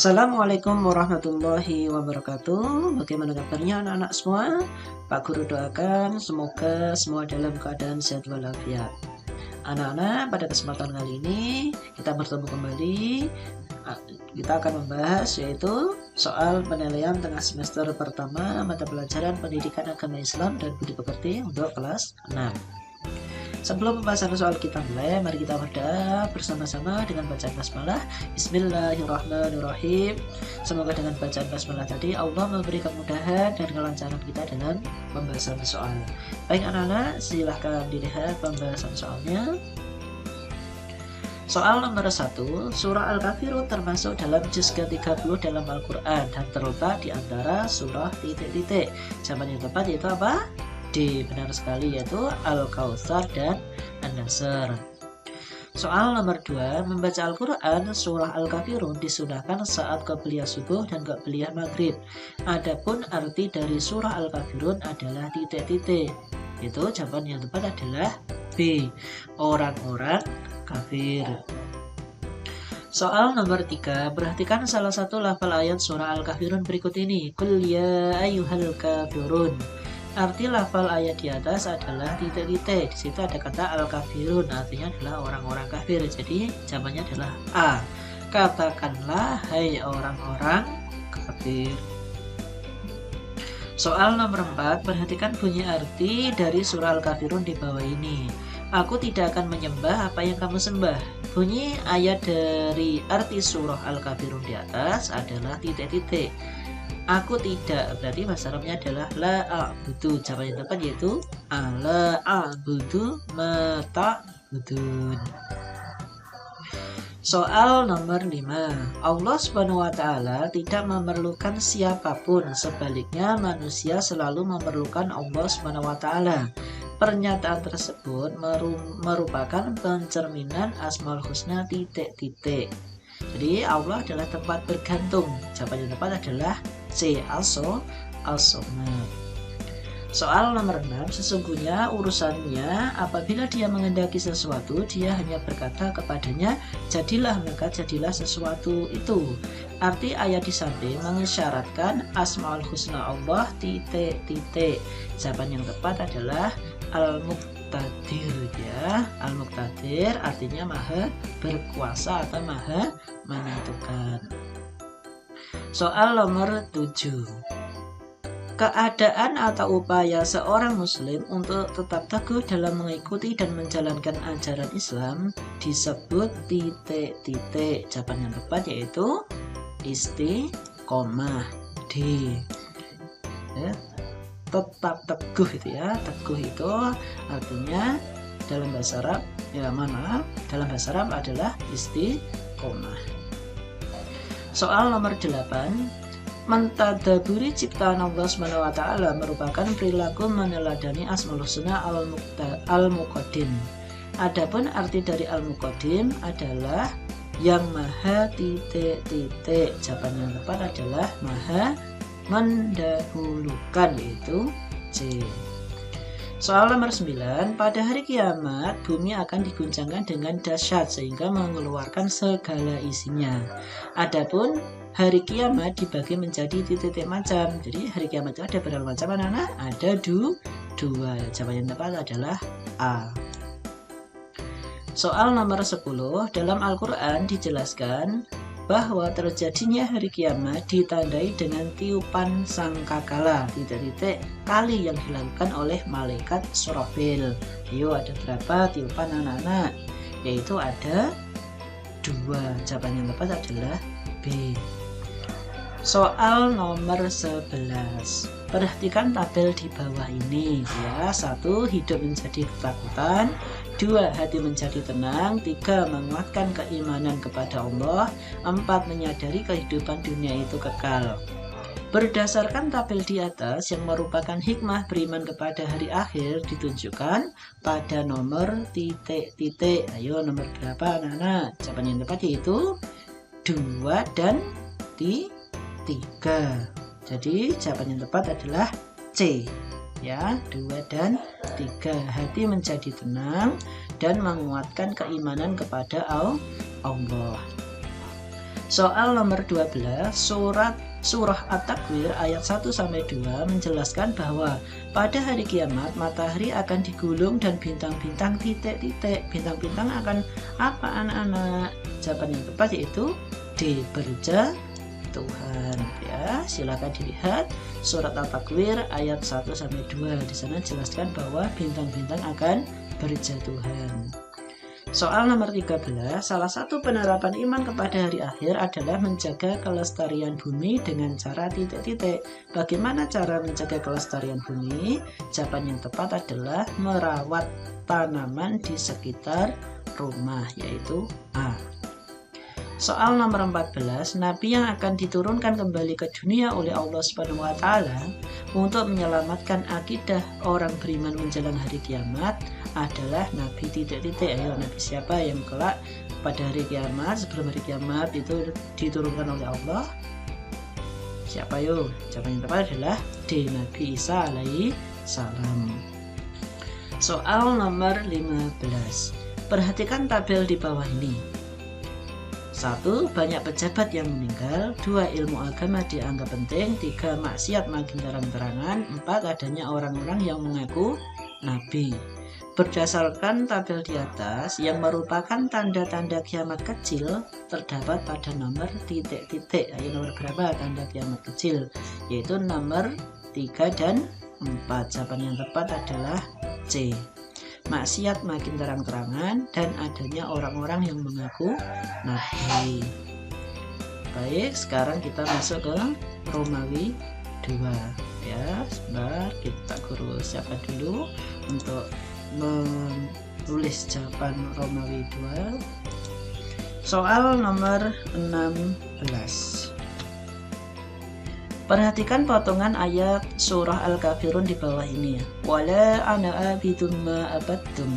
Assalamualaikum warahmatullahi wabarakatuh. Bagaimana kabarnya anak-anak semua? Pak Guru doakan semoga semua dalam keadaan sehat walafiat. Anak-anak, pada kesempatan kali ini kita bertemu kembali. Kita akan membahas yaitu soal penilaian tengah semester pertama mata pelajaran Pendidikan Agama Islam dan Budi Pekerti untuk kelas 6. Sebelum pembahasan soal kita mulai, mari kita berdoa bersama-sama dengan bacaan basmalah. Bismillahirrahmanirrahim. Semoga dengan bacaan basmalah tadi Allah memberi kemudahan dan kelancaran kita dalam pembahasan soal. Baik anak-anak, silahkan dilihat pembahasan soalnya. Soal nomor 1, surah Al-Kafirun termasuk dalam juz ke-30 dalam Al-Quran dan terletak di antara surah titik-titik. Jawaban yang tepat yaitu apa? D, benar sekali, yaitu Al-Kautsar dan An-Nasr. Soal nomor 2, membaca Al-Quran surah Al-Kafirun disunahkan saat qobliyah subuh dan qobliyah maghrib. Adapun arti dari surah Al-Kafirun adalah titik-titik. Itu jawaban yang tepat adalah B, orang-orang kafir. Soal nomor 3, perhatikan salah satu lafal ayat surah Al-Kafirun berikut ini. Qul ya ayyuhal kafirun. Arti lafal ayat di atas adalah titik-titik. Di situ ada kata al-kafirun, artinya adalah orang-orang kafir. Jadi jawabannya adalah A. Katakanlah hai orang-orang kafir. Soal nomor 4, perhatikan bunyi arti dari surah Al-Kafirun di bawah ini. Aku tidak akan menyembah apa yang kamu sembah. Bunyi ayat dari arti surah Al-Kafirun di atas adalah titik-titik. Aku tidak, berarti bahasa Arabnya adalah la a'budu. Jawaban yang tepat yaitu la a'budu mata'budun. Soal nomor 5, Allah Subhanahu wa Ta'ala tidak memerlukan siapapun, sebaliknya manusia selalu memerlukan Allah Subhanahu wa Ta'ala. Pernyataan tersebut merupakan pencerminan Asmaul Husna titik-titik. Jadi Allah adalah tempat bergantung. Jawaban yang tepat adalah C, as-somad. Soal nomor 6, sesungguhnya urusannya apabila dia menghendaki sesuatu, dia hanya berkata kepadanya, jadilah, maka jadilah sesuatu itu. Arti ayat di samping mengisyaratkan Asmaul Husna Allah titik-titik. Jawaban yang tepat adalah Al-Muqtadir, ya. Al-Muqtadir artinya maha berkuasa atau maha menentukan. Soal nomor 7, keadaan atau upaya seorang muslim untuk tetap teguh dalam mengikuti dan menjalankan ajaran Islam disebut titik-titik. Jawaban yang tepat yaitu istiqomah, D, ya. Tetap teguh itu, ya. Teguh itu artinya dalam bahasa Arab, dalam bahasa Arab adalah istiqomah. Soal nomor 8, mentadaburi ciptaan Allah Subhanahu wa Ta'ala merupakan perilaku meneladani Asmaul Husna al-Muqaddim. Adapun arti dari al-Muqaddim adalah yang maha titik-titik. Jawaban yang tepat adalah maha mendahulukan, yaitu C. Soal nomor 9, pada hari kiamat bumi akan diguncangkan dengan dahsyat sehingga mengeluarkan segala isinya. Adapun hari kiamat dibagi menjadi titik-titik macam. Jadi hari kiamat itu ada berapa macam anak-anak? Ada dua. Jawaban yang tepat adalah A. Soal nomor 10, dalam Al-Quran dijelaskan bahwa terjadinya hari kiamat ditandai dengan tiupan sangkakala titik-titik kali yang dilakukan oleh malaikat Surafil. Ayo, ada berapa tiupan anak-anak? Yaitu ada 2. Jawaban yang tepat adalah B. Soal nomor 11, perhatikan tabel di bawah ini, ya. 1. Hidup menjadi ketakutan. 2. Hati menjadi tenang. 3. Menguatkan keimanan kepada Allah. 4. Menyadari kehidupan dunia itu kekal. Berdasarkan tabel di atas yang merupakan hikmah beriman kepada hari akhir ditunjukkan pada nomor titik-titik. Ayo, nomor berapa anak-anak? Jawaban yang tepat yaitu 2 dan 3. Jadi jawaban yang tepat adalah C, ya. 2 dan 3. Hati menjadi tenang dan menguatkan keimanan kepada Allah. Soal nomor 12, Surah At-Takwir ayat 1-2 menjelaskan bahwa pada hari kiamat matahari akan digulung dan bintang-bintang titik-titik. Bintang-bintang akan apa anak-anak? Jawaban yang tepat yaitu D, berjatuhan. Ya, silakan dilihat surat At-Takwir ayat 1-2. Di sana jelaskan bahwa bintang-bintang akan berjatuhan. Soal nomor 13, salah satu penerapan iman kepada hari akhir adalah menjaga kelestarian bumi dengan cara titik-titik. Bagaimana cara menjaga kelestarian bumi? Jawaban yang tepat adalah merawat tanaman di sekitar rumah, yaitu A. Soal nomor 14, Nabi yang akan diturunkan kembali ke dunia oleh Allah Subhanahu wa Ta'ala untuk menyelamatkan akidah orang beriman menjelang hari kiamat adalah Nabi titik-titik. Ayo, Nabi siapa yang kelak pada hari kiamat, sebelum hari kiamat itu diturunkan oleh Allah? Siapa yuk? Jawaban yang tepat adalah D, Nabi Isa alaihi salam. Soal nomor 15, perhatikan tabel di bawah ini. 1. Banyak pejabat yang meninggal. 2. Ilmu agama dianggap penting. 3. Maksiat makin terang-terangan. 4. Adanya orang-orang yang mengaku nabi. Berdasarkan tabel di atas, yang merupakan tanda-tanda kiamat kecil terdapat pada nomor titik-titik. Ayo, nomor berapa tanda kiamat kecil? Yaitu nomor 3 dan 4. Jawaban yang tepat adalah C. Maksiat makin terang-terangan dan adanya orang-orang yang mengaku nabi. Baik, sekarang kita masuk ke Romawi 2. Ya, sebentar kita guru siapa dulu untuk menulis jawaban Romawi 2. Soal nomor 16. Perhatikan potongan ayat surah Al-Kafirun di bawah ini ya. Wala ana abidum ma abadtum.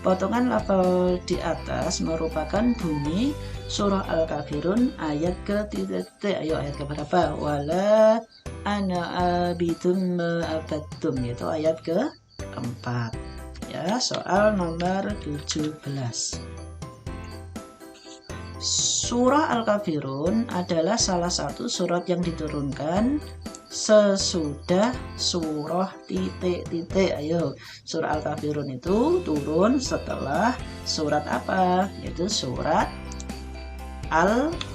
Potongan lafal di atas merupakan bunyi surah Al-Kafirun ayat ke-titik. Ayo, ayat ke berapa? Wala ana abidum ma abadtum, yaitu ayat ke-4. Ya, soal nomor 17. Surah Al-Kafirun adalah salah satu surat yang diturunkan sesudah surah titik-titik. Ayo, surah Al-Kafirun itu turun setelah surat apa? Yaitu surat Al-Ma'un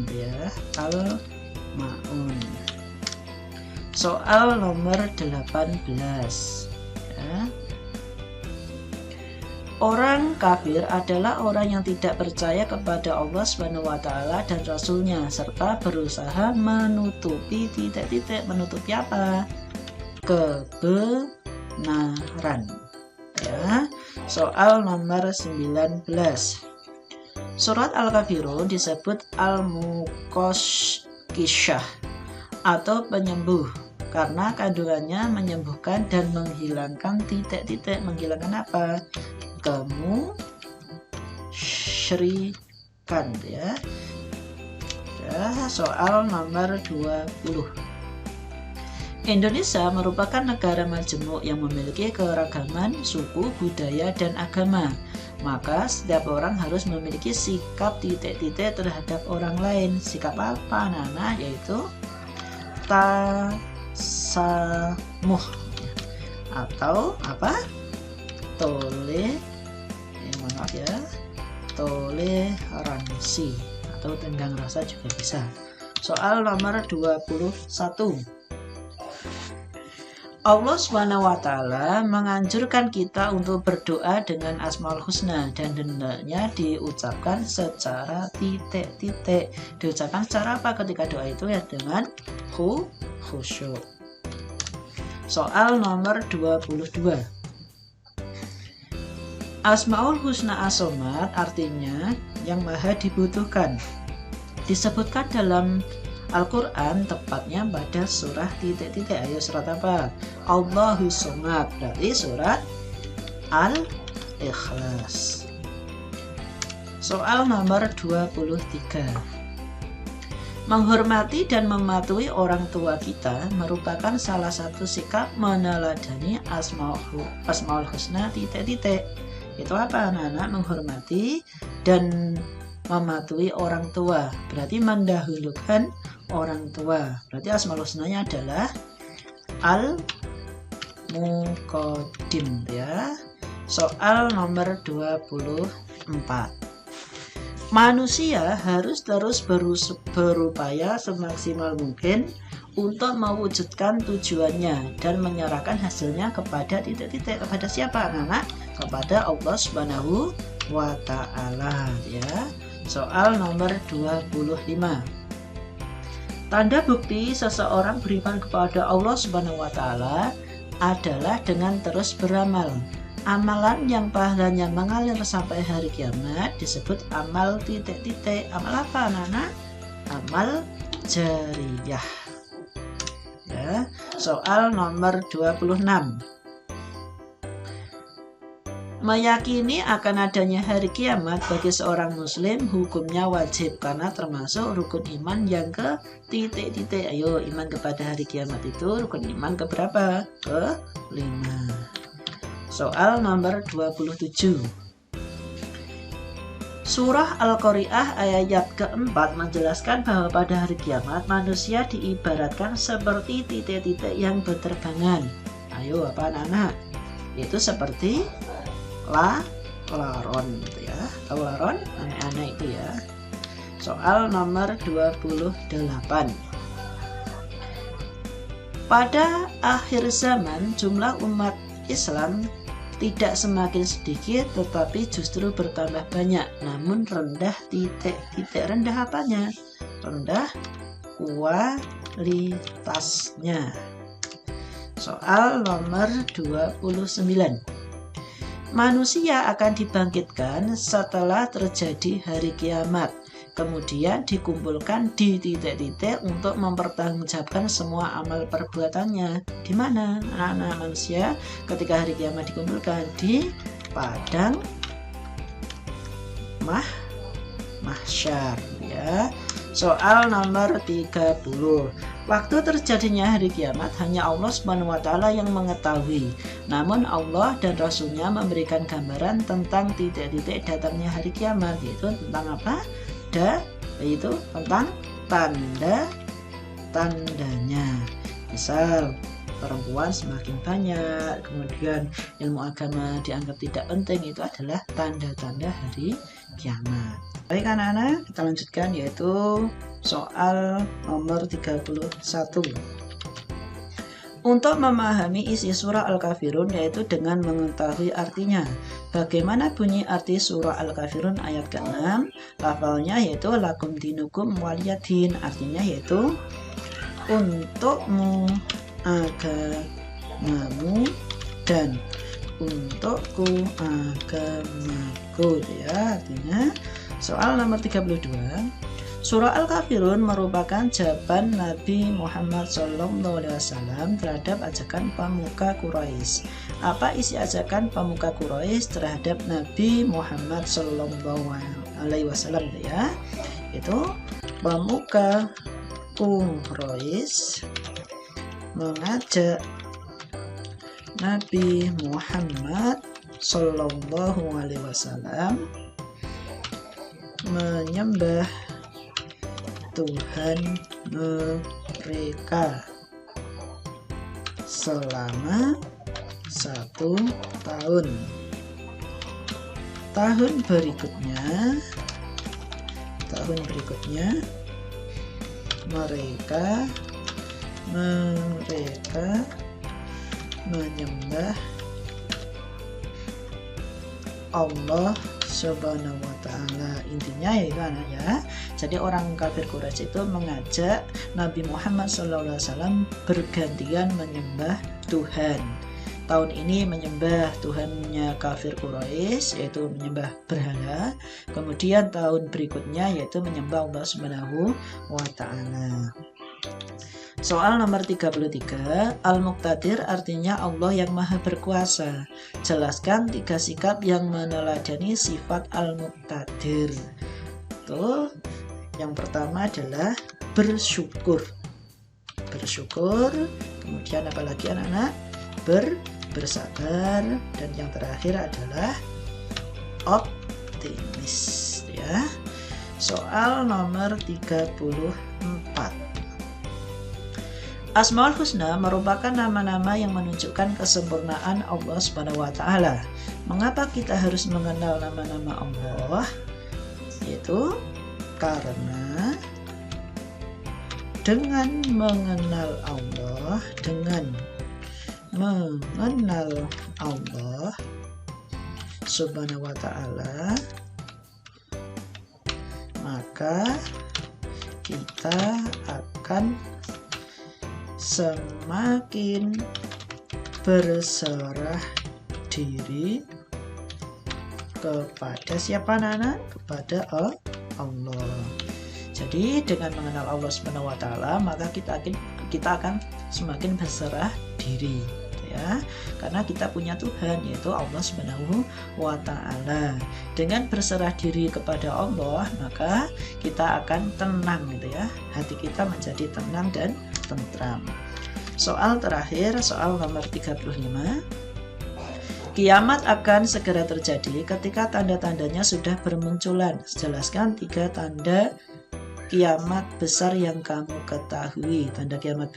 ya, Al-Ma'un. Soal nomor 18 ya. Orang kafir adalah orang yang tidak percaya kepada Allah Subhanahu wa Ta'ala dan Rasulnya serta berusaha menutupi titik-titik. Menutupi apa? Kebenaran ya. Soal nomor 19. Surat Al-Kafirun disebut Al-Muqashqishah atau penyembuh karena kandungannya menyembuhkan dan menghilangkan titik-titik. Menghilangkan apa? Kemusyrikan ya. Soal nomor 20. Indonesia merupakan negara majemuk yang memiliki keragaman suku, budaya, dan agama. Maka setiap orang harus memiliki sikap titik-titik terhadap orang lain. Sikap apa, Nana? Yaitu tasamuh atau apa? Toleransi atau tenggang rasa juga bisa. Soal nomor 21. Allah Subhanahu wa Ta'ala menganjurkan kita untuk berdoa dengan Asmaul Husna dan hendaknya diucapkan secara titik-titik. Diucapkan secara apa ketika doa itu? Ya, dengan khusyuk. Soal nomor 22. Asmaul Husna As-Somad artinya yang maha dibutuhkan. Disebutkan dalam Al-Quran tepatnya pada surah titik-titik. Ayo, surat apa? Allahus Somad, berarti surat Al-Ikhlas. Soal nomor 23. Menghormati dan mematuhi orang tua kita merupakan salah satu sikap meneladani Asmaul Husna titik-titik. Itu apa, anak-anak? Menghormati dan mematuhi orang tua, berarti mendahulukan orang tua. Berarti asmaul husnanya adalah al-muqaddim ya. Soal nomor 24. Manusia harus terus berupaya semaksimal mungkin untuk mewujudkan tujuannya dan menyerahkan hasilnya kepada kepada siapa anak-anak? Kepada Allah Subhanahu wa ta'ala ya. Soal nomor 25. Tanda bukti seseorang beriman kepada Allah Subhanahu wa ta'ala adalah dengan terus beramal. Amalan yang pahalanya mengalir sampai hari kiamat disebut amal Amal apa anak-anak? Amal jariyah ya. Soal nomor 26. Meyakini akan adanya hari kiamat bagi seorang muslim hukumnya wajib karena termasuk rukun iman yang ke Ayo, iman kepada hari kiamat itu rukun iman keberapa? Ke-5. Soal nomor 27. Surah Al-Qari'ah ayat keempat menjelaskan bahwa pada hari kiamat manusia diibaratkan seperti titik-titik yang berterbangan. Ayo apa anak-anak? Itu seperti laron gitu ya. Tahu laron? Anak-anak itu ya. Soal nomor 28. Pada akhir zaman jumlah umat Islam tidak semakin sedikit tetapi justru bertambah banyak, namun rendah titik rendah apanya? Rendah kualitasnya. Soal nomor 29. Manusia akan dibangkitkan setelah terjadi hari kiamat, kemudian dikumpulkan di titik-titik untuk mempertanggungjawabkan semua amal perbuatannya. Di mana anak-anak manusia ketika hari kiamat dikumpulkan? Di padang mahsyar ya. Soal nomor 30. Waktu terjadinya hari kiamat hanya Allah Subhanahu wa ta'ala yang mengetahui. Namun Allah dan Rasulnya memberikan gambaran tentang titik-titik datangnya hari kiamat, yaitu tentang apa? Yaitu tentang tandanya. Misal perempuan semakin banyak, kemudian ilmu agama dianggap tidak penting, itu adalah tanda-tanda hari kiamat. Baik anak-anak, kita lanjutkan yaitu soal nomor 31. Untuk memahami isi surah Al-Kafirun yaitu dengan mengetahui artinya. Bagaimana bunyi arti surah Al-Kafirun ayat ke-6? Lafalnya yaitu lakum dinukum waliyadin, artinya yaitu untukmu agamamu dan untukku agamaku ya artinya. Soal nomor 32. Surah Al-Kafirun merupakan jawaban Nabi Muhammad SAW terhadap ajakan pemuka Quraisy. Apa isi ajakan pemuka Quraisy terhadap Nabi Muhammad SAW ya? Itu pemuka Quraisy mengajak Nabi Muhammad SAW menyembah Tuhan mereka selama 1 tahun. Tahun berikutnya mereka menyembah Allah Subhanahu wa ta'ala. Intinya ya, jadi orang kafir Quraisy itu mengajak Nabi Muhammad SAW bergantian menyembah Tuhan. Tahun ini menyembah Tuhannya kafir Quraisy, yaitu menyembah berhala. Kemudian tahun berikutnya yaitu menyembah Allah Subhanahu wa ta'ala. Soal nomor 33. Al-Muqtadir artinya Allah yang maha berkuasa. Jelaskan 3 sikap yang meneladani sifat Al-Muqtadir. Tuh, yang pertama adalah bersyukur. Kemudian apalagi anak-anak? Bersabar. Dan yang terakhir adalah optimis ya. Soal nomor 34. Asmaul Husna merupakan nama-nama yang menunjukkan kesempurnaan Allah Subhanahu wa taala. Mengapa kita harus mengenal nama-nama Allah? Yaitu karena dengan mengenal Allah Subhanahu wa taala, maka kita akan semakin berserah diri kepada siapa Nana? Kepada Allah. Jadi dengan mengenal Allah Subhanahu wa taala, maka kita akan semakin berserah diri, ya. Karena kita punya Tuhan, yaitu Allah Subhanahu wa taala. Dengan berserah diri kepada Allah, maka kita akan tenang, gitu ya. Hati kita menjadi tenang dan tentram. Soal terakhir, soal nomor 35. Kiamat akan segera terjadi ketika tanda-tandanya sudah bermunculan. Jelaskan 3 tanda kiamat besar yang kamu ketahui. Tanda kiamat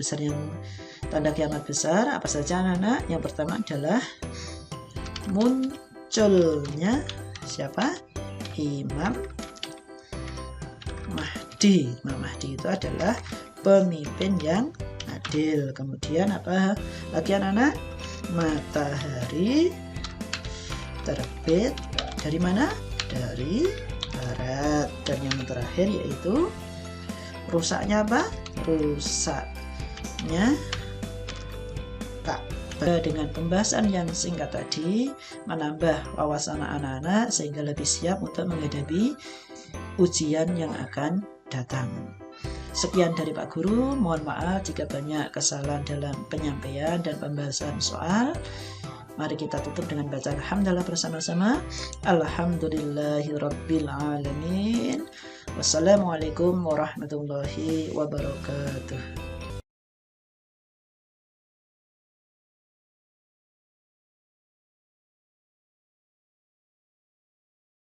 besar apa saja anak-anak? Yang pertama adalah munculnya siapa? Imam Mahdi. Imam Mahdi itu adalah pemimpin yang adil. Kemudian apa lagi anak-anak? Matahari terbit dari mana? Dari barat. Dan yang terakhir yaitu rusaknya apa? Rusaknya Ka'bah. Dengan pembahasan yang singkat tadi menambah wawasan anak-anak sehingga lebih siap untuk menghadapi ujian yang akan datang. Sekian dari Pak Guru, mohon maaf jika banyak kesalahan dalam penyampaian dan pembahasan soal. Mari kita tutup dengan baca alhamdulillah bersama-sama. Alhamdulillahirabbil alamin. Wassalamualaikum warahmatullahi wabarakatuh.